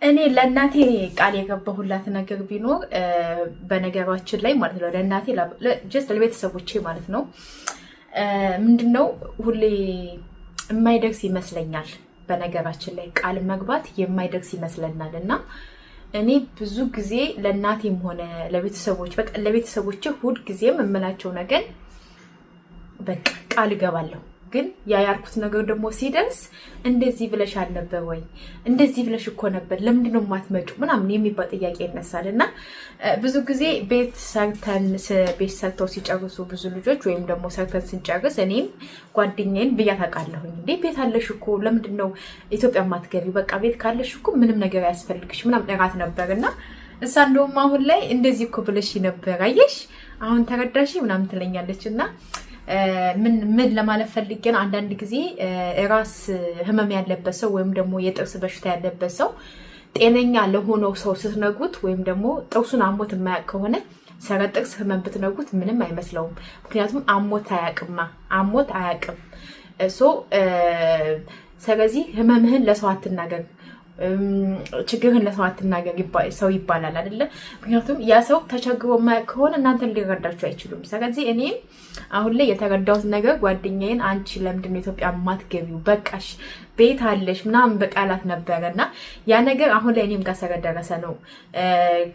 እኔ ለእናቴ ቃል የገባሁላት ነገር ቢኖር በነገራችን ላይ ማለት ነው ለእናቴ ጀስት ለቤተሰቦቼ ማለት ነው ምንድነው ሁሌ የማይደርስ ይመስለኛል። በነገራችን ላይ ቃል መግባት የማይደርስ ይመስለናል እና እኔ ብዙ ጊዜ ለእናቴም ሆነ ለቤተሰቦች በቃ ለቤተሰቦቼ ሁሉ ጊዜም የምላቸው ነገር በቃ ቃል እገባለሁ። ግን ያያልኩት ነገር ደግሞ ሲደርስ እንደዚህ ብለሽ አልነበር ወይ እንደዚህ ብለሽ እኮ ነበር ለምንድን ነው የማትመጪው ምናምን የሚባል ጥያቄ ይነሳልና ብዙ ጊዜ ቤት ሰርተው ሲጨርሱ ብዙ ልጆች ወይም ደግሞ ሰርተን ስንጨርስ እኔም ጓደኛዬን ብያት አውቃለሁኝ እንዴ ቤት አለሽ እኮ ለምንድን ነው ኢትዮጵያ ማትገቢው በቃ ቤት ካለሽ እኮ ምንም ነገር ያስፈልግሽ ምናምን እራት ነበርና እሷ እንደውም አሁን ላይ እንደዚህ እኮ ብለሽ ነበር አየሽ አሁን ተረዳሽ ምናምን ትለኛለችና ምን ለማለት ፈልጌ ነው አንዳንድ ጊዜ ራስ ህመም ያለበት ሰው ወይም ደግሞ የጥርስ በሽታ ያለበት ሰው ጤነኛ ለሆነው ሰው ስትነጉት ወይም ደግሞ ጥርሱን አሞት የማያውቅ ከሆነ ሰረ ጥርስ ህመም ብትነጉት ምንም አይመስለውም። ምክንያቱም አሞት አያውቅም። ስለዚህ ህመምህን ለሰው አትናገር ችግርን ለሰው አትናገር ሰው ይባላል አይደለ? ምክንያቱም ያ ሰው ተቸግሮ የማያውቅ ከሆነ እናንተን ሊረዳችሁ አይችሉም። ስለዚህ እኔም አሁን ላይ የተረዳሁት ነገር ጓደኛዬን አንቺ ለምንድን ነው ኢትዮጵያ ማትገቢው በቃሽ ቤት አለሽ ምናምን በቃላት ነበረና ያ ነገር አሁን ላይ እኔም ጋር ስለደረሰ ነው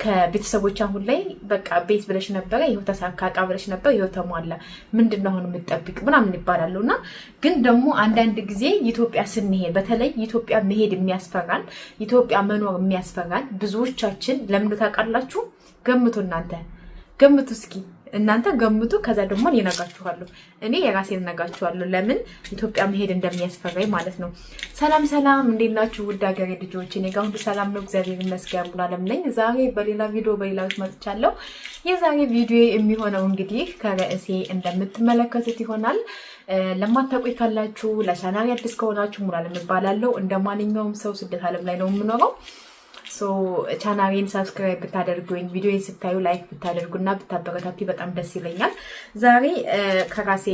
ከቤተሰቦች አሁን ላይ በቃ ቤት ብለሽ ነበረ ይሄው ተሳካ ቃ ብለሽ ነበር ይሄው ተሟላ ምንድነው አሁን የምትጠብቅ ምናምን ይባላሉና ግን ደግሞ አንዳንድ ጊዜ ኢትዮጵያ ስንሄድ በተለይ ኢትዮጵያ መሄድ የሚያስፈራን ኢትዮጵያ መኖር የሚያስፈራን ብዙዎቻችን ለምን ታውቃላችሁ? ገምቱ እስኪ እናንተ ገምቱ ከዛ ደግሞ እኔ እነግራችኋለሁ እኔ የራሴን እነግራችኋለሁ ለምን ኢትዮጵያ መሄድ እንደሚያስፈራኝ ማለት ነው። ሰላም እንዴት ናችሁ ውድ ሀገሬ ልጆች? እኔ ጋር ሁሉ ሰላም ነው እግዚአብሔር ይመስገን ብሎ ዓለም ነኝ። ዛሬ በሌላ ቪዲዮ በሌላዎች መጥቻለሁ። የዛሬ ቪዲዮ የሚሆነው እንግዲህ ከርዕሴ እንደምትመለከቱት ይሆናል። ለማታውቁኝ ካላችሁ ለቻናሌ አዲስ ከሆናችሁ ሙሉዓለም እባላለሁ። እንደማንኛውም ሰው ስደት ዓለም ላይ ነው የምኖረው። ቻናሌን ሰብስክራይብ ብታደርጉኝ ቪዲዮን ስታዩ ላይክ ብታደርጉና ብታበረታቱ በጣም ደስ ይለኛል። ዛሬ ከራሴ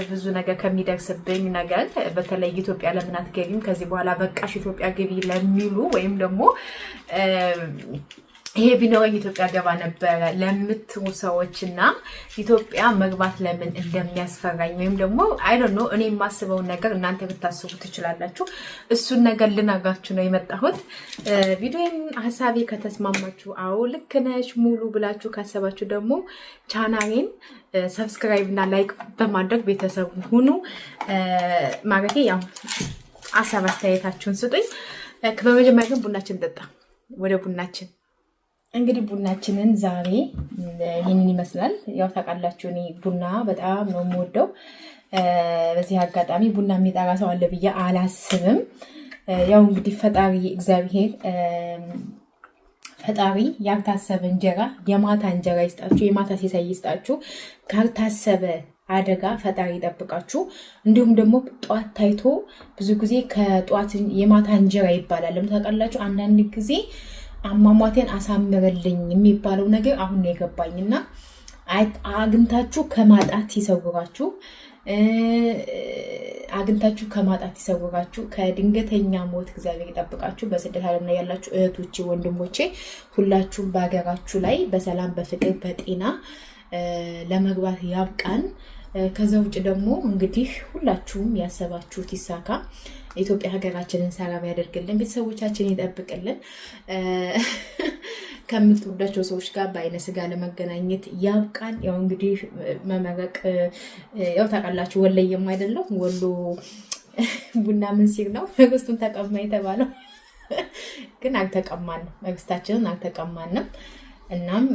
ብዙ ነገር ከሚደርስብኝ ነገር በተለይ ኢትዮጵያ ለምን አትገቢም ከዚህ በኋላ በቃሽ ኢትዮጵያ ገቢ ለሚሉ ወይም ደግሞ ይሄ ቢኖረኝ ኢትዮጵያ ገባ ነበር ለምትሉ ሰዎችና ኢትዮጵያ መግባት ለምን እንደሚያስፈራኝ ወይም ደግሞ አይ ዶንት ኖ እኔ የማስበው ነገር እናንተ ልታስቡ ትችላላችሁ። እሱን ነገር ልነግራችሁ ነው የመጣሁት። ቪዲዮን ሐሳቤ ከተስማማችሁ አዎ ልክ ነሽ ሙሉ ብላችሁ ካሰባችሁ ደግሞ ቻናሌን ሰብስክራይብ እና ላይክ በማድረግ ቤተሰብ ሁኑ። ማለቴ ያው ሐሳብ አስተያየታችሁን ስጡኝ። በመጀመሪያ ግን ቡናችን ጠጣ። ወደ ቡናችን እንግዲህ ቡናችንን ዛሬ ይህንን ይመስላል። ያው ታውቃላችሁ እኔ ቡና በጣም ነው የምወደው። በዚህ አጋጣሚ ቡና የሚጠራ ሰው አለ ብዬ አላስብም። ያው እንግዲህ ፈጣሪ ያልታሰበ እንጀራ የማታ እንጀራ ይስጣችሁ፣ የማታ ሲሳይ ይስጣችሁ። ካልታሰበ አደጋ ፈጣሪ ይጠብቃችሁ። እንዲሁም ደግሞ ጧት ታይቶ ብዙ ጊዜ ከጧት የማታ እንጀራ ይባላል። ታውቃላችሁ አንዳንድ ጊዜ አሟሟቴን አሳምረልኝ የሚባለው ነገር አሁን ነው የገባኝና አግንታችሁ ከማጣት ይሰውራችሁ ከድንገተኛ ሞት እግዚአብሔር ይጠብቃችሁ። በስደት ዓለም ላይ ያላችሁ እህቶቼ ወንድሞቼ ሁላችሁም በሀገራችሁ ላይ በሰላም በፍቅር በጤና ለመግባት ያብቃን። ከዛ ውጭ ደግሞ እንግዲህ ሁላችሁም ያሰባችሁት ይሳካ። ኢትዮጵያ ሀገራችንን ሰላም ያደርግልን፣ ቤተሰቦቻችንን ይጠብቅልን። ከምትወዳቸው ሰዎች ጋር በአይነ ስጋ ለመገናኘት ያብቃን። ያው እንግዲህ መመረቅ ያው ታውቃላችሁ ወለየም አይደለም ወሎ ቡና ምን ሲል ነው መንግስቱን ተቀማ የተባለው ግን አልተቀማንም፣ መንግስታችንን አልተቀማንም። እናም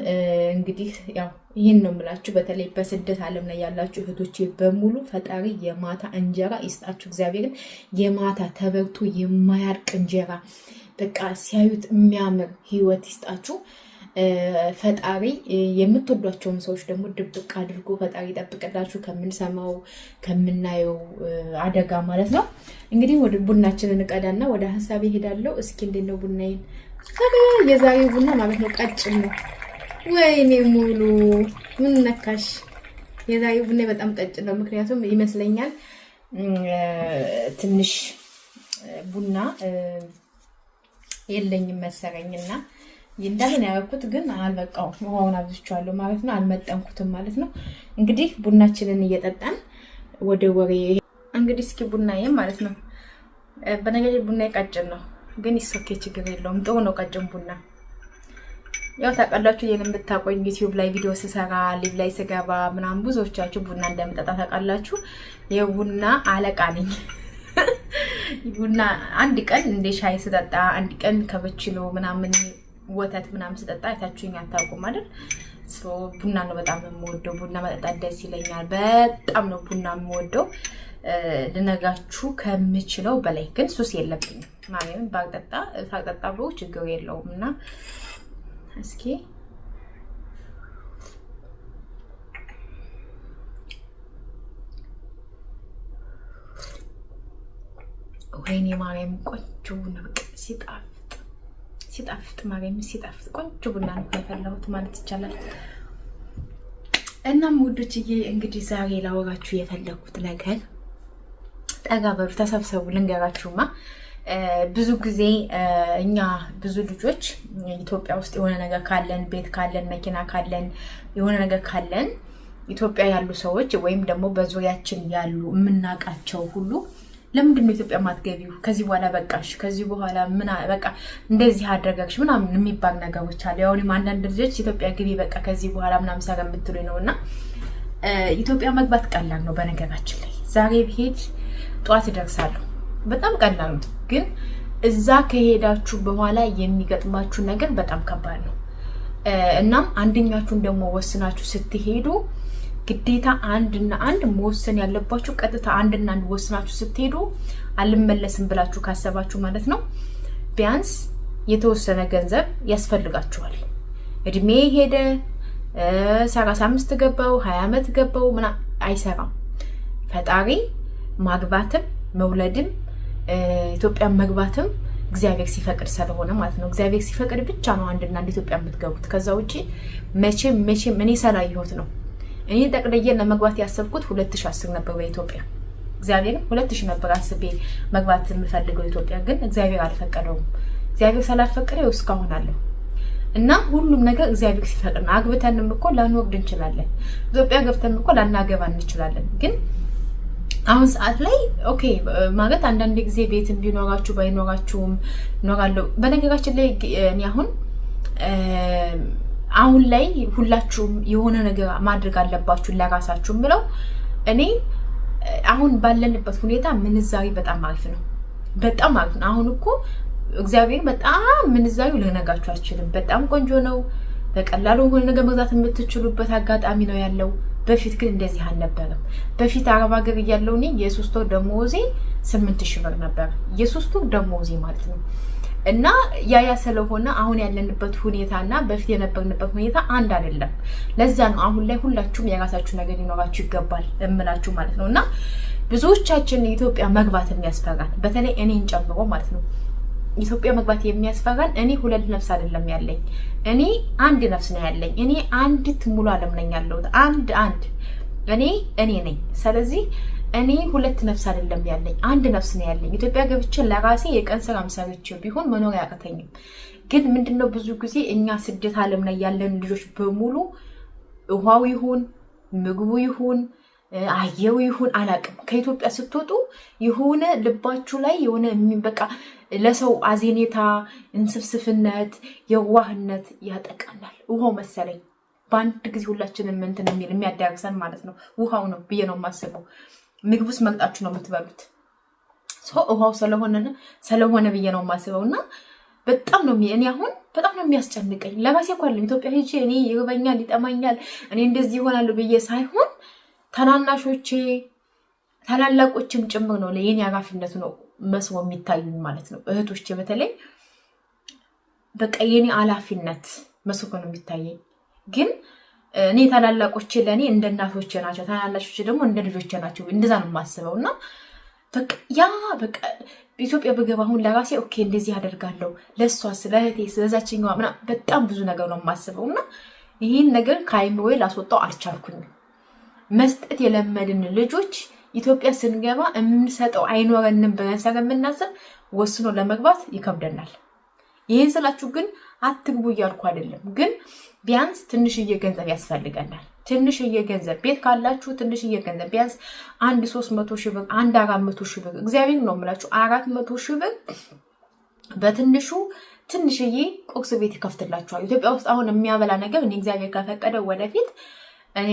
እንግዲህ ያው ይህን ነው የምላችሁ። በተለይ በስደት ዓለም ላይ ያላችሁ እህቶቼ በሙሉ ፈጣሪ የማታ እንጀራ ይስጣችሁ። እግዚአብሔርን የማታ ተበርቶ የማያርቅ እንጀራ በቃ ሲያዩት የሚያምር ህይወት ይስጣችሁ። ፈጣሪ የምትወዷቸውን ሰዎች ደግሞ ድብቅ አድርጎ ፈጣሪ ይጠብቅላችሁ ከምንሰማው ከምናየው አደጋ ማለት ነው። እንግዲህ ወደ ቡናችንን እንቀዳና ወደ ሀሳቤ ሄዳለሁ። እስኪ እንዴት ነው ቡናዬን? የዛሬው ቡና ማለት ነው ቀጭን ነው። ወይኔ ሙሉ ምን ነካሽ? የዛሬው ቡና በጣም ቀጭን ነው። ምክንያቱም ይመስለኛል ትንሽ ቡና የለኝም መሰረኝና እንዳለን ያልኩት ግን አልበቃው ውሃውን አብዝቻለሁ ማለት ነው። አልመጠንኩትም ማለት ነው። እንግዲህ ቡናችንን እየጠጣን ወደ ወሬ እንግዲህ እስኪ ቡናዬ ማለት ነው። በነገራችን ቡናዬ ቀጭን ነው ግን ይሶኬ ችግር የለውም ጥሩ ነው ቀጭን ቡና። ያው ታውቃላችሁ የምታቆኝ ዩቲዩብ ላይ ቪዲዮ ስሰራ ሊቭ ላይ ስገባ ምናምን ብዙዎቻችሁ ቡና እንደምጠጣ ታውቃላችሁ። የቡና አለቃ ነኝ። ቡና አንድ ቀን እንደ ሻይ ስጠጣ አንድ ቀን ከበችሎ ምናምን ወተት ምናምን ስጠጣ አይታችሁኝ አታውቁም አይደል? ቡና ነው በጣም የምወደው። ቡና መጠጣት ደስ ይለኛል። በጣም ነው ቡና የምወደው ልነጋችሁ ከምችለው በላይ ግን ሱስ የለብኝም። ማንም ባቅጠጣ ብሎ ችግር የለውም። እና እስኪ ወይኔ ማርያም ቆንጆ ነው ሲጣፍጥ ማርያም ሲጣፍጥ ቆንጆ ቡና ነው ያፈላሁት ማለት ይቻላል። እና ውዶችዬ እንግዲህ ዛሬ ላወራችሁ የፈለኩት ነገር ጠጋ በሉ ተሰብሰቡ ልንገራችሁማ። ብዙ ጊዜ እኛ ብዙ ልጆች ኢትዮጵያ ውስጥ የሆነ ነገር ካለን ቤት ካለን መኪና ካለን የሆነ ነገር ካለን ኢትዮጵያ ያሉ ሰዎች ወይም ደግሞ በዙሪያችን ያሉ የምናውቃቸው ሁሉ ለምንድን ነው ኢትዮጵያ ማትገቢው? ከዚህ በኋላ በቃሽ፣ ከዚህ በኋላ ምን በቃ እንደዚህ አደረግሽ ምናምን የሚባል ነገሮች አሉ። ያው እኔም አንዳንድ ልጆች ኢትዮጵያ ግቢ በቃ ከዚህ በኋላ ምናምን ሰራ የምትሉኝ ነውና ኢትዮጵያ መግባት ቀላል ነው። በነገራችን ላይ ዛሬ ብሄድ ጧት እደርሳለሁ። በጣም ቀላል ነው። ግን እዛ ከሄዳችሁ በኋላ የሚገጥማችሁ ነገር በጣም ከባድ ነው። እናም አንደኛችሁን ደግሞ ወስናችሁ ስትሄዱ ግዴታ አንድና አንድ መወሰን ያለባችሁ ቀጥታ አንድና አንድ ወስናችሁ ስትሄዱ አልመለስም ብላችሁ ካሰባችሁ ማለት ነው ቢያንስ የተወሰነ ገንዘብ ያስፈልጋችኋል። እድሜ ሄደ 35 ገባው 20 ዓመት ገባው ምና አይሰራም። ፈጣሪ ማግባትም መውለድም ኢትዮጵያ መግባትም እግዚአብሔር ሲፈቅድ ስለሆነ ማለት ነው። እግዚአብሔር ሲፈቅድ ብቻ ነው አንድና አንድ ኢትዮጵያ የምትገቡት። ከዛ ውጪ መቼም እኔ ሰላየሁት ነው። እኔ ጠቅልዬ ለመግባት ያሰብኩት 2010 ነበር በኢትዮጵያ። እግዚአብሔር 2000 ነበር አስቤ መግባት የምፈልገው ኢትዮጵያ፣ ግን እግዚአብሔር አልፈቀደውም። እግዚአብሔር ስላልፈቀደው እስካሁን አለው እና ሁሉም ነገር እግዚአብሔር ሲፈቅድ ነው። አግብተንም እኮ ላንወርድ እንችላለን። ኢትዮጵያ ገብተንም እኮ ላናገባ እንችላለን። ግን አሁን ሰዓት ላይ ኦኬ ማለት አንዳንድ ጊዜ ቤትም ቢኖራችሁ ባይኖራችሁም ኖራለሁ። በነገራችን ላይ እኔ አሁን ላይ ሁላችሁም የሆነ ነገር ማድረግ አለባችሁ ለራሳችሁ ብለው እኔ አሁን ባለንበት ሁኔታ ምንዛሬ በጣም አሪፍ ነው። በጣም አሪፍ ነው። አሁን እኮ እግዚአብሔር በጣም ምንዛሬው ልነጋችሁ አልችልም። በጣም ቆንጆ ነው። በቀላሉ ሆነ ነገር መግዛት የምትችሉበት አጋጣሚ ነው ያለው። በፊት ግን እንደዚህ አልነበረም። በፊት አረብ ሀገር እያለሁ እኔ የሶስት ወር ደሞዜ 8000 ብር ነበር። የሶስት ወር ደሞዜ ማለት ነው። እና ያ ስለሆነ አሁን ያለንበት ሁኔታና በፊት የነበርንበት ሁኔታ አንድ አይደለም። ለዛ ነው አሁን ላይ ሁላችሁም የራሳችሁ ነገር ሊኖራችሁ ይገባል እምላችሁ ማለት ነው። እና ብዙዎቻችን ኢትዮጵያ መግባት የሚያስፈራን በተለይ እኔን ጨምሮ ማለት ነው ኢትዮጵያ መግባት የሚያስፈራን እኔ ሁለት ነፍስ አይደለም ያለኝ፣ እኔ አንድ ነፍስ ነው ያለኝ። እኔ አንዲት ሙሉ ዓለም ነኝ ያለሁት አንድ እኔ ነኝ። ስለዚህ እኔ ሁለት ነፍስ አይደለም ያለኝ አንድ ነፍስ ነው ያለኝ። ኢትዮጵያ ገብቼ ለራሴ የቀን ስራ ሰርቼ ቢሆን መኖር ያቀተኝም። ግን ምንድነው ብዙ ጊዜ እኛ ስደት ዓለም ላይ ያለን ልጆች በሙሉ ውሃው ይሁን ምግቡ ይሁን አየሩ ይሁን አላቅም ከኢትዮጵያ ስትወጡ የሆነ ልባችሁ ላይ የሆነ በቃ ለሰው አዜኔታ፣ እንስፍስፍነት፣ የዋህነት ያጠቃናል። ውሃው መሰለኝ በአንድ ጊዜ ሁላችንም እንትን የሚያዳርሰን ማለት ነው። ውሃው ነው ብዬ ነው የማስበው። ምግቡስ መቅጣችሁ ነው የምትበሉት። ውሃው ስለሆነ ብዬ ነው የማስበው። እና በጣም ነው እኔ አሁን በጣም ነው የሚያስጨንቀኝ። ለራሴ እኮ አይደለም ኢትዮጵያ ሄጄ እኔ ይርበኛል ይጠማኛል እኔ እንደዚህ ይሆናል ብዬ ሳይሆን ታናናሾቼ ታላላቆችም ጭምር ነው ለየኔ አጋፊነት ነው መስሎ የሚታዩኝ ማለት ነው። እህቶቼ በተለይ በቃ የኔ አላፊነት መስሎ ነው የሚታየኝ። ግን እኔ ታላላቆቼ ለኔ እንደ እናቶቼ ናቸው፣ ታናናሾቼ ደግሞ እንደ ልጆቼ ናቸው። እንደዛ ነው የማስበው። እና በቃ ኢትዮጵያ በገባ አሁን ለራሴ ኦኬ እንደዚህ አደርጋለሁ ለሷ ስለህቴ ስለዛችኛዋ ምናምን በጣም ብዙ ነገር ነው የማስበው። እና ይህን ነገር ከአይምሮዬ ላስወጣው አልቻልኩኝም። መስጠት የለመድን ልጆች ኢትዮጵያ ስንገባ የምንሰጠው አይኖረንም ብለን ስለምናስብ ወስኖ ለመግባት ይከብደናል። ይሄን ስላችሁ ግን አትግቡ እያልኩ አይደለም። ግን ቢያንስ ትንሽዬ ገንዘብ ያስፈልገናል። ትንሽዬ ገንዘብ ቤት ካላችሁ ትንሽዬ ገንዘብ ቢያንስ 300 ሺህ ብር 400 ሺህ ብር እግዚአብሔር ነው የምላችሁ 400 ሺህ ብር በትንሹ ትንሽዬ ቁርስ ቤት ይከፍትላችኋል። ኢትዮጵያ ውስጥ አሁን የሚያበላ ነገር እኔ እግዚአብሔር ከፈቀደው ወደፊት እኔ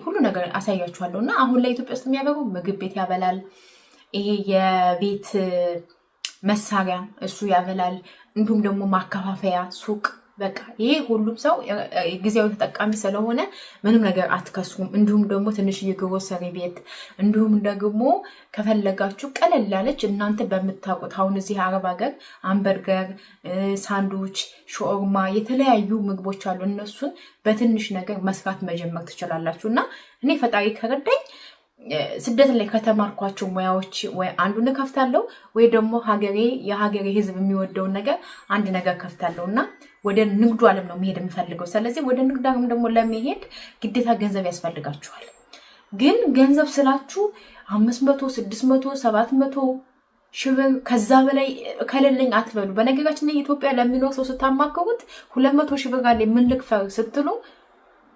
ሁሉ ነገር አሳያችኋለሁ። እና አሁን ላይ ኢትዮጵያ ውስጥ የሚያበሩ ምግብ ቤት ያበላል። ይሄ የቤት መሳሪያ እሱ ያበላል። እንዲሁም ደግሞ ማከፋፈያ ሱቅ በቃ ይሄ ሁሉም ሰው ጊዜያዊ ተጠቃሚ ስለሆነ ምንም ነገር አትከስሩም። እንዲሁም ደግሞ ትንሽዬ ግሮሰሪ ቤት እንዲሁም ደግሞ ከፈለጋችሁ ቀለል ያለች እናንተ በምታውቁት አሁን እዚህ አረብ ሀገር አምበርገር፣ ሳንዱች፣ ሾርማ የተለያዩ ምግቦች አሉ። እነሱን በትንሽ ነገር መስራት መጀመር ትችላላችሁ። እና እኔ ፈጣሪ ከረዳኝ ስደት ላይ ከተማርኳቸው ሙያዎች ወይ አንዱን ከፍታለሁ ወይ ደግሞ የሀገሬ ሕዝብ የሚወደውን ነገር አንድ ነገር ከፍታለሁ እና ወደ ንግዱ ዓለም ነው መሄድ የምፈልገው። ስለዚህ ወደ ንግዱ ዓለም ደግሞ ለመሄድ ግዴታ ገንዘብ ያስፈልጋችኋል። ግን ገንዘብ ስላችሁ 500፣ 600፣ 700 ሺህ ብር ከዛ በላይ ከሌለኝ አትበሉ። በነገራችን ላይ ኢትዮጵያ ለሚኖር ሰው ስታማከሩት 200 ሺህ ብር አለ ምን ልክፈል ስትሉ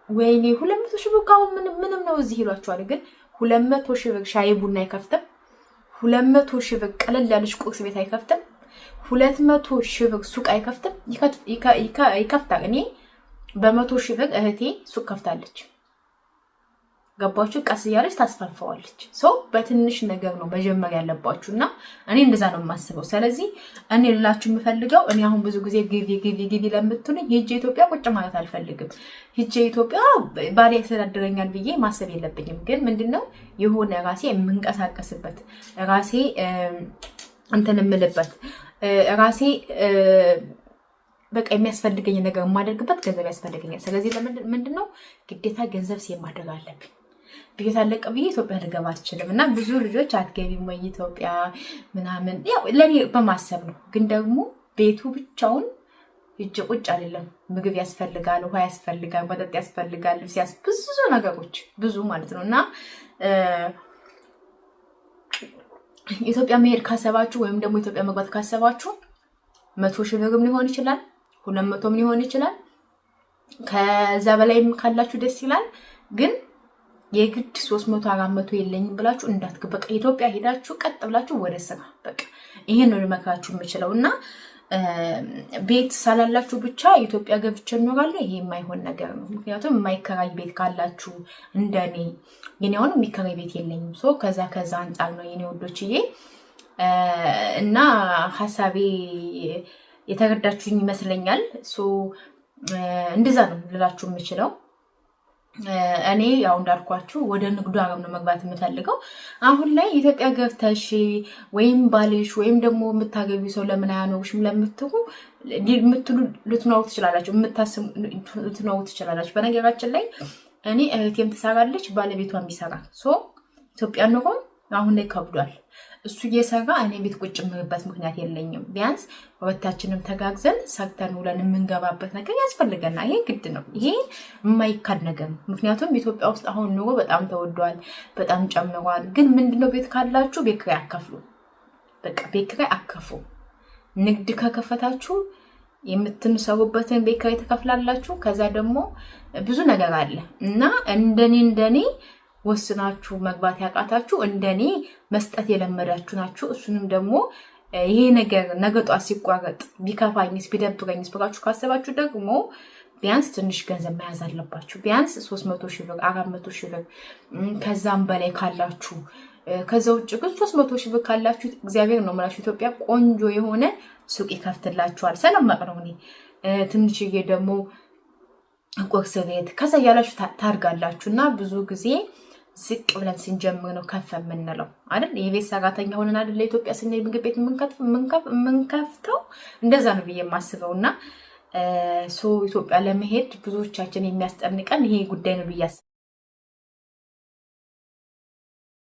ወይኔ 200 ሺህ ብር ካሁን ምንም ነው እዚህ ይሏችኋል። ግን 200 ሺህ ብር ሻይ ቡና አይከፍትም። 200 ሺህ ብር ቀለል ያለች ቁርስ ቤት አይከፍትም። 200 ሺህ ብር ሱቅ አይከፍትም። ይከፍታል። እኔ በ100 ሺህ ብር እህቴ ሱቅ ከፍታለች። ገባችሁ? ቀስ እያለች ታስፋፋዋለች። ሰው በትንሽ ነገር ነው መጀመር ያለባችሁ እና እኔ እንደዛ ነው የማስበው። ስለዚህ እኔ ልላችሁ የምፈልገው እኔ አሁን ብዙ ጊዜ ግቢ ለምትሉኝ ሄጄ ኢትዮጵያ ቁጭ ማለት አልፈልግም። ሄጄ ኢትዮጵያ ባሌ ያስተዳድረኛል ብዬ ማሰብ የለብኝም። ግን ምንድነው የሆነ ራሴ የምንቀሳቀስበት ራሴ እንትን የምልበት ራሴ በቃ የሚያስፈልገኝ ነገር የማደርግበት ገንዘብ ያስፈልገኛል። ስለዚህ ምንድነው ግዴታ ገንዘብ ማድረግ አለብኝ። ቤት አለቀ ብዬ ኢትዮጵያ ልገባ አልችልም። እና ብዙ ልጆች አትገቢም ወይ ኢትዮጵያ ምናምን ያው ለኔ በማሰብ ነው። ግን ደግሞ ቤቱ ብቻውን እጅ ቁጭ አይደለም። ምግብ ያስፈልጋል፣ ውሃ ያስፈልጋል፣ መጠጥ ያስፈልጋል፣ ብዙ ነገሮች ብዙ ማለት ነው። እና ኢትዮጵያ መሄድ ካሰባችሁ ወይም ደግሞ ኢትዮጵያ መግባት ካሰባችሁ 100 ሺህ ብርም ሊሆን ይችላል፣ 200ም ሊሆን ይችላል። ከዛ በላይም ካላችሁ ደስ ይላል። ግን የግድ 300 400 የለኝም ብላችሁ እንዳትገቡ። በቃ ኢትዮጵያ ሄዳችሁ ቀጥ ብላችሁ ወደ ስራ በቃ ይሄን ነው ልመክራችሁ የምችለው። እና ቤት ሳላላችሁ ብቻ ኢትዮጵያ ገብቼ እኖራለሁ ይሄ የማይሆን ነገር ነው። ምክንያቱም የማይከራይ ቤት ካላችሁ እንደኔ የኔ አሁን የሚከራይ ቤት የለኝም። ከዛ አንጻር ነው የኔ ወዶችዬ። እና ሐሳቤ የተረዳችሁኝ ይመስለኛል። እንደዛ ነው ልላችሁ የምችለው። እኔ ያው እንዳልኳችሁ ወደ ንግዱ ዓለም ነው መግባት የምፈልገው። አሁን ላይ ኢትዮጵያ ገብተሽ ወይም ባልሽ ወይም ደግሞ የምታገቢ ሰው ለምን አያኖርሽም ለምትሉ ልትኖሩ ትችላላችሁ፣ ልትኖሩ ትችላላችሁ። በነገራችን ላይ እኔ እህቴም ትሰራለች፣ ባለቤቷም ይሰራል። ኢትዮጵያ ኑሮ አሁን ላይ ከብዷል። እሱ እየሰራ እኔ ቤት ቁጭ የምልበት ምክንያት የለኝም። ቢያንስ ሁለታችንም ተጋግዘን ሰርተን ውለን የምንገባበት ነገር ያስፈልገናል። ይሄ ግድ ነው። ይሄ የማይካድ ነገር ነው። ምክንያቱም ኢትዮጵያ ውስጥ አሁን ኑሮ በጣም ተወዷል፣ በጣም ጨምሯል። ግን ምንድነው ቤት ካላችሁ ቤት ኪራይ አከፍሉ። በቃ ቤት ኪራይ አከፍሉ። ንግድ ከከፈታችሁ የምትሰሩበትን ቤት ኪራይ ትከፍላላችሁ። ከዛ ደግሞ ብዙ ነገር አለ እና እንደኔ ወስናችሁ መግባት ያቃታችሁ እንደኔ መስጠት የለመዳችሁ ናችሁ። እሱንም ደግሞ ይሄ ነገር ነገጧ ሲቋረጥ ቢከፋኝስ ቢደብረኝስ ብላችሁ ካሰባችሁ ደግሞ ቢያንስ ትንሽ ገንዘብ መያዝ አለባችሁ። ቢያንስ 300 ሺህ ብር 400 ሺህ ብር ከዛም በላይ ካላችሁ። ከዛ ውጭ ግን 300 ሺህ ብር ካላችሁ እግዚአብሔር ነው የምላችሁ ኢትዮጵያ ቆንጆ የሆነ ሱቅ ይከፍትላችኋል። ሰላም ነው። ትንሽዬ ደግሞ ቁርስ ቤት ከዛ ያላችሁ ታርጋላችሁ። እና ብዙ ጊዜ ዝቅ ብለን ስንጀምር ነው ከፍ የምንለው አይደል? የቤት ሰራተኛ ሆነን አይደል ለኢትዮጵያ ስንሄድ ምግብ ቤት የምንከፍተው እንደዛ ነው ብዬ የማስበው። እና ኢትዮጵያ ለመሄድ ብዙዎቻችን የሚያስጠንቀን ይሄ ጉዳይ ነው ብዬ